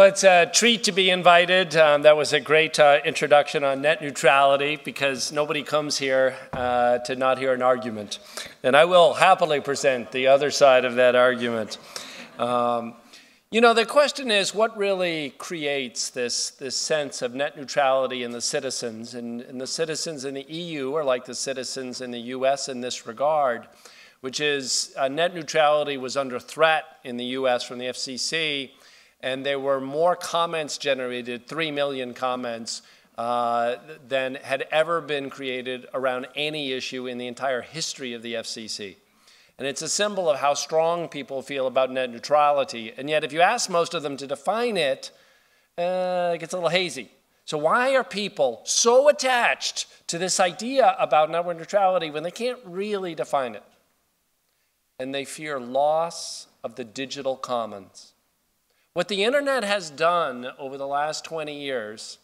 Well, it's a treat to be invited. That was a great introduction on net neutrality, because nobody comes here to not hear an argument. And I will happily present the other side of that argument. You know, the question is, what really creates this sense of net neutrality in the citizens? And the citizens in the EU are like the citizens in the US in this regard, which is net neutrality was under threat in the US from the FCC. And there were more comments generated, 3 million comments, than had ever been created around any issue in the entire history of the FCC. And it's a symbol of how strong people feel about net neutrality. And yet, if you ask most of them to define it, it gets a little hazy. So why are people so attached to this idea about network neutrality when they can't really define it? And they fear loss of the digital commons. What the internet has done over the last 20 years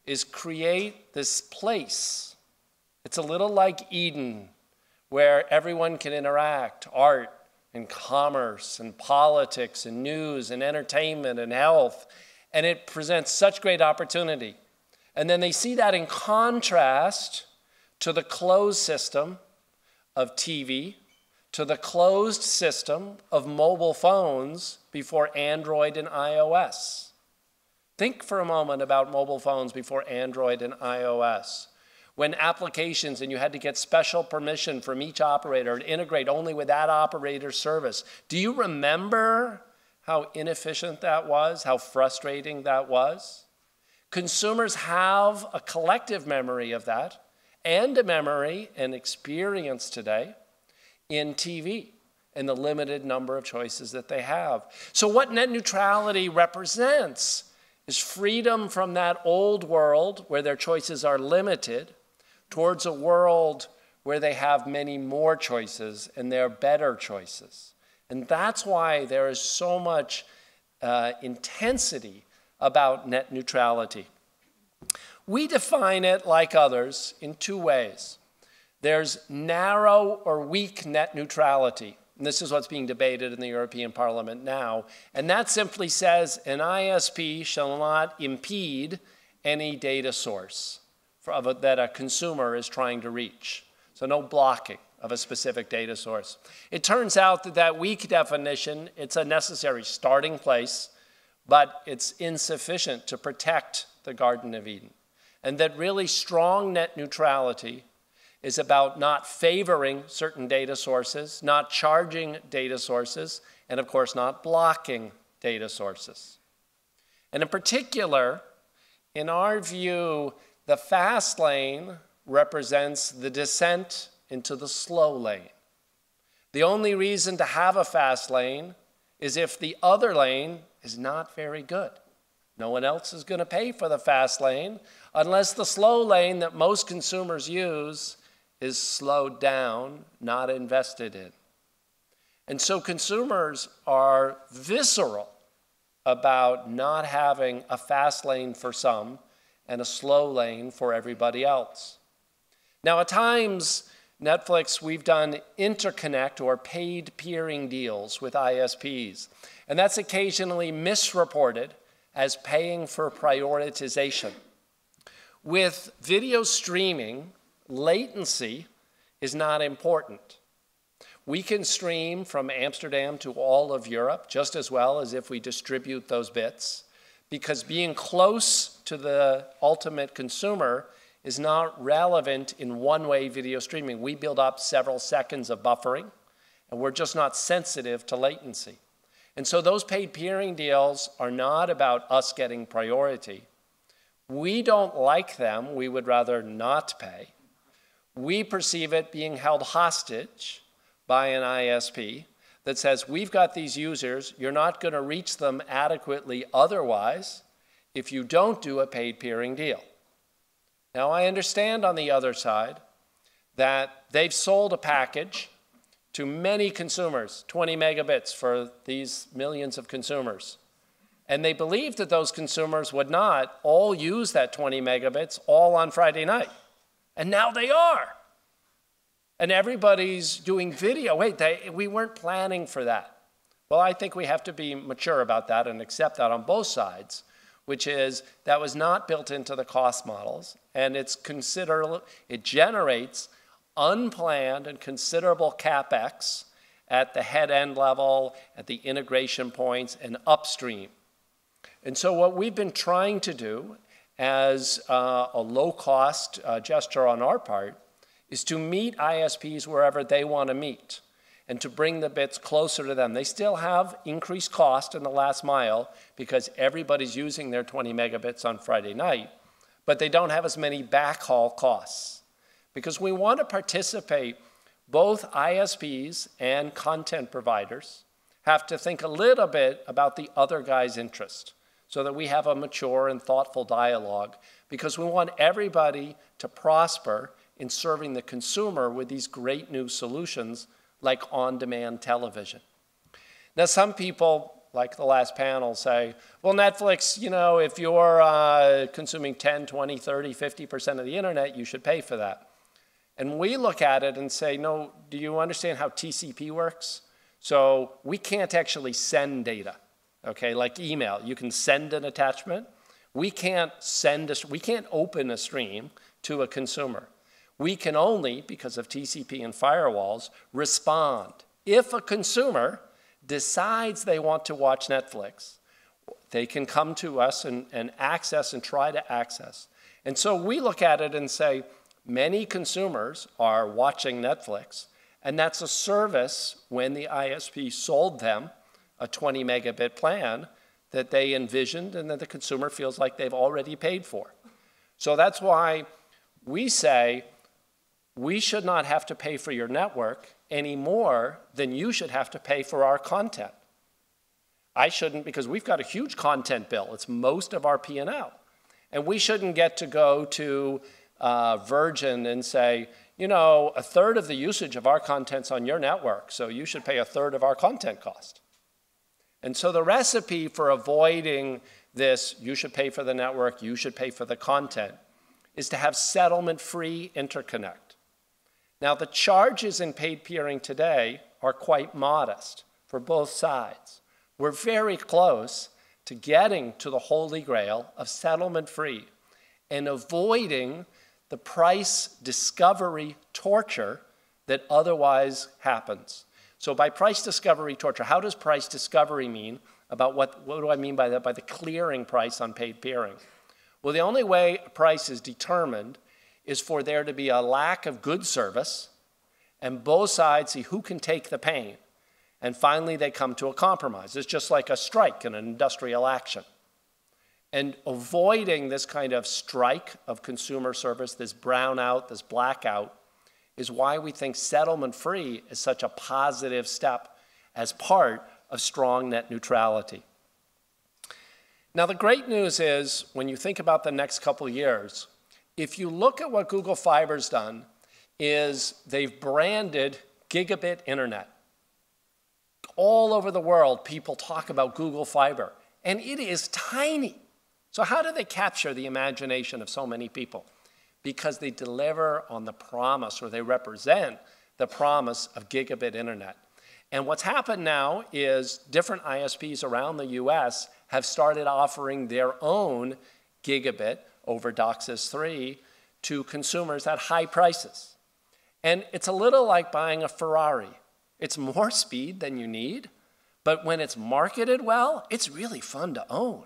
is create this place. It's a little like Eden, where everyone can interact, art and commerce and politics and news and entertainment and health, and it presents such great opportunity. And then they see that in contrast to the closed system of TV, to the closed system of mobile phones before Android and iOS. Think for a moment about mobile phones before Android and iOS, when applications and you had to get special permission from each operator to integrate only with that operator's service. Do you remember how inefficient that was, how frustrating that was? Consumers have a collective memory of that, and a memory and experience today in TV and the limited number of choices that they have. So what net neutrality represents is freedom from that old world where their choices are limited towards a world where they have many more choices and they're better choices. And that's why there is so much intensity about net neutrality. We define it, like others, in two ways. There's narrow or weak net neutrality. And this is what's being debated in the European Parliament now. And that simply says an ISP shall not impede any data source that a consumer is trying to reach. So no blocking of a specific data source. It turns out that that weak definition, it's a necessary starting place, but it's insufficient to protect the Garden of Eden. And that really strong net neutrality is about not favoring certain data sources, not charging data sources, and of course not blocking data sources. And in particular, in our view, the fast lane represents the descent into the slow lane. The only reason to have a fast lane is if the other lane is not very good. No one else is going to pay for the fast lane unless the slow lane that most consumers use is slowed down, not invested in. And so consumers are visceral about not having a fast lane for some and a slow lane for everybody else. Now, at times, Netflix, we've done interconnect or paid peering deals with ISPs, and that's occasionally misreported as paying for prioritization. With video streaming, latency is not important. We can stream from Amsterdam to all of Europe just as well as if we distribute those bits, because being close to the ultimate consumer is not relevant in one-way video streaming. We build up several seconds of buffering, and we're just not sensitive to latency. And so those paid peering deals are not about us getting priority. We don't like them. We would rather not pay. We perceive it being held hostage by an ISP that says, we've got these users, you're not going to reach them adequately otherwise if you don't do a paid peering deal. Now, I understand on the other side that they've sold a package to many consumers, 20 megabits for these millions of consumers. And they believed that those consumers would not all use that 20 megabits all on Friday night. And now they are. And everybody's doing video. Wait, we weren't planning for that. Well, I think we have to be mature about that and accept that on both sides, which is that was not built into the cost models, and it generates unplanned and considerable CapEx at the head-end level, at the integration points, and upstream. And so what we've been trying to do as a low-cost gesture on our part is to meet ISPs wherever they want to meet and to bring the bits closer to them. They still have increased cost in the last mile because everybody's using their 20 megabits on Friday night, but they don't have as many backhaul costs. Because we want to participate, both ISPs and content providers have to think a little bit about the other guy's interest so that we have a mature and thoughtful dialogue, because we want everybody to prosper in serving the consumer with these great new solutions like on-demand television. Now, some people, like the last panel, say, well, Netflix, you know, if you're consuming 10, 20, 30, 50% of the internet, you should pay for that. And we look at it and say, no, do you understand how TCP works? So we can't actually send data, okay, like email. You can send an attachment. We can't open a stream to a consumer. We can only, because of TCP and firewalls, respond. If a consumer decides they want to watch Netflix, they can come to us and access and try to access. And so we look at it and say, many consumers are watching Netflix, and that's a service when the ISP sold them a 20 megabit plan that they envisioned and that the consumer feels like they've already paid for. So that's why we say we should not have to pay for your network any more than you should have to pay for our content. I shouldn't, because we've got a huge content bill. It's most of our P&L. And we shouldn't get to go to Virgin and say, you know, a third of the usage of our content's on your network, so you should pay a third of our content cost. And so the recipe for avoiding this, you should pay for the network, you should pay for the content, is to have settlement-free interconnect. Now, the charges in paid peering today are quite modest for both sides. We're very close to getting to the holy grail of settlement-free and avoiding the price discovery torture that otherwise happens. So by price discovery torture, how does price discovery mean? About what do I mean by that? By the clearing price on paid peering. Well, the only way a price is determined is for there to be a lack of good service, and both sides see who can take the pain. And finally, they come to a compromise. It's just like a strike in an industrial action. And avoiding this kind of strike of consumer service, this brownout, this blackout, is why we think settlement-free is such a positive step as part of strong net neutrality. Now, the great news is, when you think about the next couple of years, if you look at what Google Fiber's done, is they've branded gigabit internet. All over the world, people talk about Google Fiber, and it is tiny. So how do they capture the imagination of so many people? Because they deliver on the promise, or they represent the promise of gigabit internet. And what's happened now is different ISPs around the US have started offering their own gigabit over DOCSIS 3 to consumers at high prices. And it's a little like buying a Ferrari. It's more speed than you need, but when it's marketed well, it's really fun to own.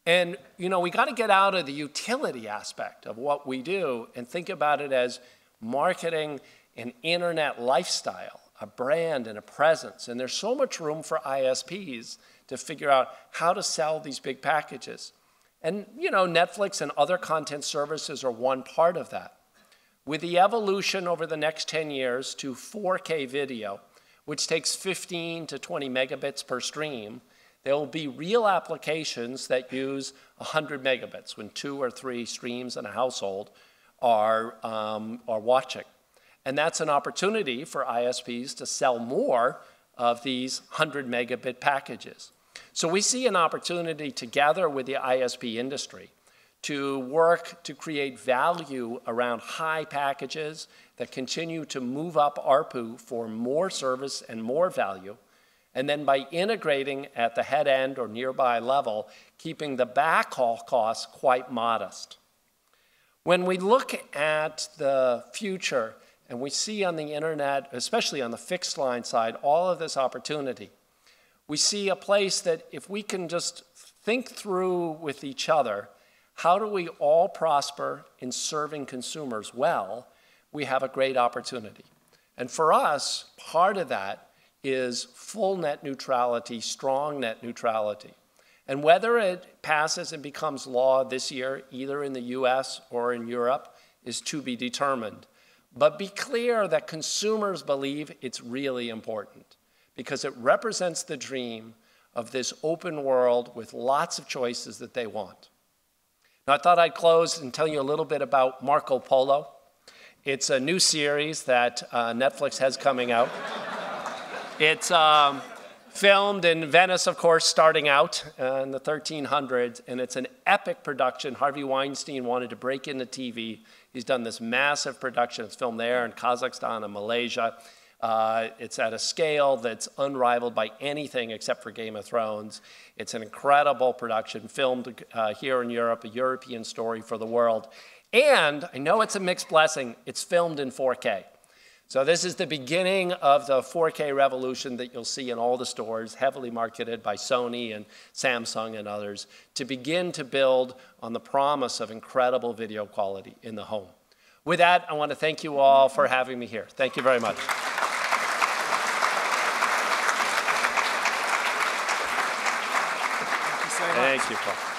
And you know, we got to get out of the utility aspect of what we do and think about it as marketing an internet lifestyle, a brand and a presence. And there's so much room for ISPs to figure out how to sell these big packages. And you know, Netflix and other content services are one part of that. With the evolution over the next 10 years to 4K video, which takes 15 to 20 megabits per stream, there will be real applications that use 100 megabits when 2 or 3 streams in a household are watching. And that's an opportunity for ISPs to sell more of these 100 megabit packages. So we see an opportunity together with the ISP industry to work to create value around high packages that continue to move up ARPU for more service and more value, And then by integrating at the head end or nearby level, keeping the backhaul costs quite modest. When we look at the future and we see on the internet, especially on the fixed line side, all of this opportunity, we see a place that if we can just think through with each other, how do we all prosper in serving consumers well, we have a great opportunity. And for us, part of that is full net neutrality, strong net neutrality. And whether it passes and becomes law this year, either in the US or in Europe, is to be determined. But be clear that consumers believe it's really important because it represents the dream of this open world with lots of choices that they want. Now, I thought I'd close and tell you a little bit about Marco Polo. It's a new series that Netflix has coming out. It's filmed in Venice, of course, starting out in the 1300s, and it's an epic production. Harvey Weinstein wanted to break into TV. He's done this massive production. It's filmed there in Kazakhstan and Malaysia. It's at a scale that's unrivaled by anything except for Game of Thrones. It's an incredible production filmed here in Europe, a European story for the world. And I know it's a mixed blessing. It's filmed in 4K. So this is the beginning of the 4K revolution that you'll see in all the stores, heavily marketed by Sony and Samsung and others, to begin to build on the promise of incredible video quality in the home. With that, I want to thank you all for having me here. Thank you very much. Thank you so much. Thank you, Paul.